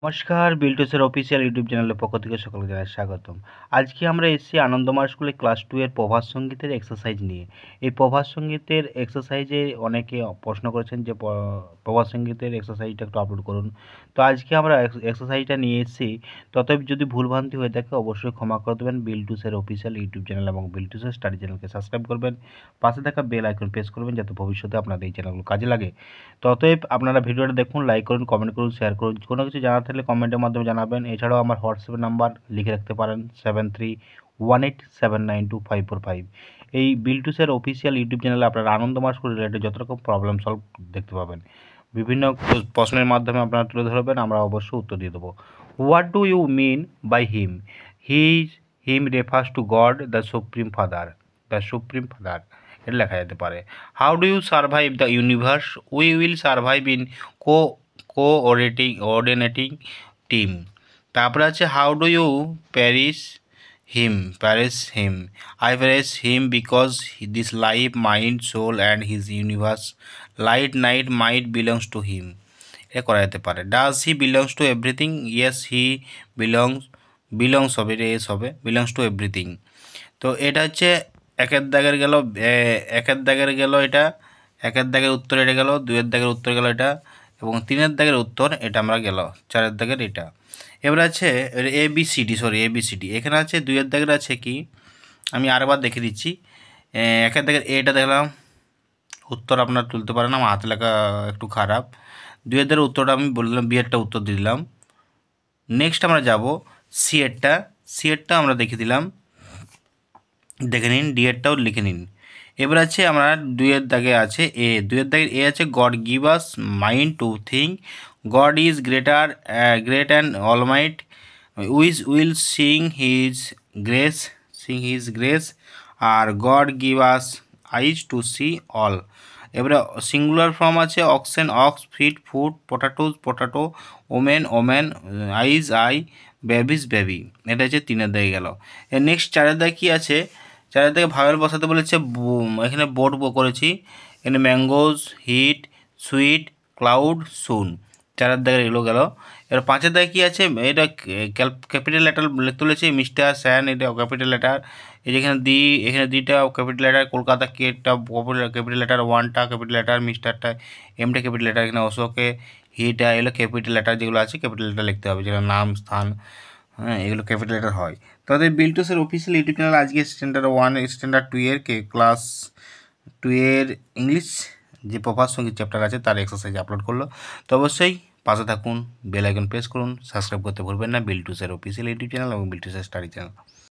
নমস্কার, বিল্টুসের official YouTube চ্যানেলের পক্ষ থেকে সকলকে জানাই স্বাগতম। আজকে আমরা এসেছি আনন্দমার্গ স্কুলে ক্লাস 2 এর প্রভাত সঙ্গীতের এক্সারসাইজ নিয়ে। এই প্রভাত সঙ্গীতের এক্সারসাইজে অনেকে প্রশ্ন করেছেন যে প্রভাত সঙ্গীতের এক্সারসাইজটা একটু আপলোড করুন। তো আজকে আমরা এক্সারসাইজটা নিয়ে এসেছি। তথাপি যদি ভুলভ্রান্তি হয়ে থাকে অবশ্যই ক্ষমা করে দেবেন। বিল্টুসের অফিসিয়াল ইউটিউব চ্যানেল এবং বিল্টুসের স্টাডি চ্যানেলকে সাবস্ক্রাইব করবেন। পাশে থাকা বেল আইকন প্রেস করবেন যাতে ভবিষ্যতে আপনাদের এই চ্যানেলগুলো কাজে লাগে। তো অতএব আপনারা ভিডিওটা দেখুন, লাইক করুন, কমেন্ট করুন, শেয়ার করুন। কোনো কিছু জানার থাকলে কমেন্টের মাধ্যমে জানাবেন। এছাড়াও আমার হোয়াটসঅ্যাপ নাম্বার লিখে রাখতে পারেন 7318792545। এই বিল্টুসের অফিসিয়াল ইউটিউব চ্যানেলে আপনারা আনন্দমার্গ রিলেটেড যত রকম প্রবলেম সলভ দেখতে পাবেন। বিভিন্ন প্রশ্নের মাধ্যমে আপনারা তুলে ধরবেন, আমরা অবশ্যই উত্তর দিয়ে দেবো। What do you mean by him? Him refers to God the supreme father. এটা লেখা যেতে পারে। How do you survive the universe? We will survive in coordinating team. তারপরে আছে how do you perish him? I perish him because this life mind soul and his universe light night might belongs to him. এটা করা যেতে পারে। Does he belongs to everything? Yes he belongs হবে, S হবে, belongs to everything. তো এটা হচ্ছে একের দাগের গেল, একের দাগের গেল এটা, একের দাগের উত্তর এটা গেল, দুইয়ের দাগের উত্তর গেল এটা, এবং তিনের দাগের উত্তর এটা আমরা গেল, চারের দাগের এটা। এবার আছে এবিসিডি। এখানে আছে দুইয়ের দাগের আছে কি, আমি আরেকবার দেখে দিচ্ছি। একের দাগের এটা দেখলাম, উত্তর আপনার তুলতে পারেন, আমার হাতে লেখা একটু খারাপ। দুইয়ের দাগের উত্তরটা আমি বললাম, বিয়েরটা উত্তর দিলাম। নেক্সট আমরা যাব সিএরটা আমরা দেখে দিলাম, দেখে নিন, ডিএরটাও লিখে নিন। এবার আছে আমরা দুইয়ের দাগে আছে দুইয়ের দাগে আছে God give us mind to think, God is great and almighty, will sing his grace, আর God give us eyes to see all. এবারে সিঙ্গুলার ফর্ম আছে oxen, ox, feet, foot, potato, women, eyes, eye, baby. এটা হচ্ছে তিনের দাগে গেল। Next চারের দাগে কী আছে? চারের দিকে ভাওয়েল বসাতে বলেছে, এখানে বোর্ড করেছি, এখানে ম্যাঙ্গোজ, হিট, সুইট, ক্লাউড, সুন। চারের দিকে এগুলো গেল। এবার পাঁচের দিকে কী আছে? এটা ক্যাপিটাল লেটার লিখতে বলেছে, মিস্টার স্যান, এটা ক্যাপিটাল লেটার। এই যে এখানে দুইটা ক্যাপিটাল লেটার, কলকাতা কেটা ক্যাপিটাল লেটার, ওয়ানটা ক্যাপিটাল লেটার, মিস্টারটা এমটা ক্যাপিটাল লেটার, এখানে অশোকে হিটা এগুলো ক্যাপিটাল লেটার, যেগুলো আছে ক্যাপিটাল লেটার লিখতে হবে, যেগুলো নাম, স্থান, হ্যাঁ, এগুলো ক্যাপিটাল লেটার হয়। তাদের বিল্টুসের অফিসিয়াল ইউটিউব চ্যানেল আজকে স্ট্যান্ডার্ড 1, স্ট্যান্ডার্ড 2 এর ক্লাস 2 এর ইংলিশ যে প্রভাত সঙ্গীত চ্যাপ্টার আছে তার এক্সারসাইজ আপলোড করলো। তো অবশ্যই পাশে থাকুন, বেল আইকন প্রেস করুন, সাবস্ক্রাইব করতে ভুলবেন না বিল্টুসের অফিসিয়াল ইউটিউব চ্যানেল এবং বিল্টুসের স্টাডি চ্যানেল।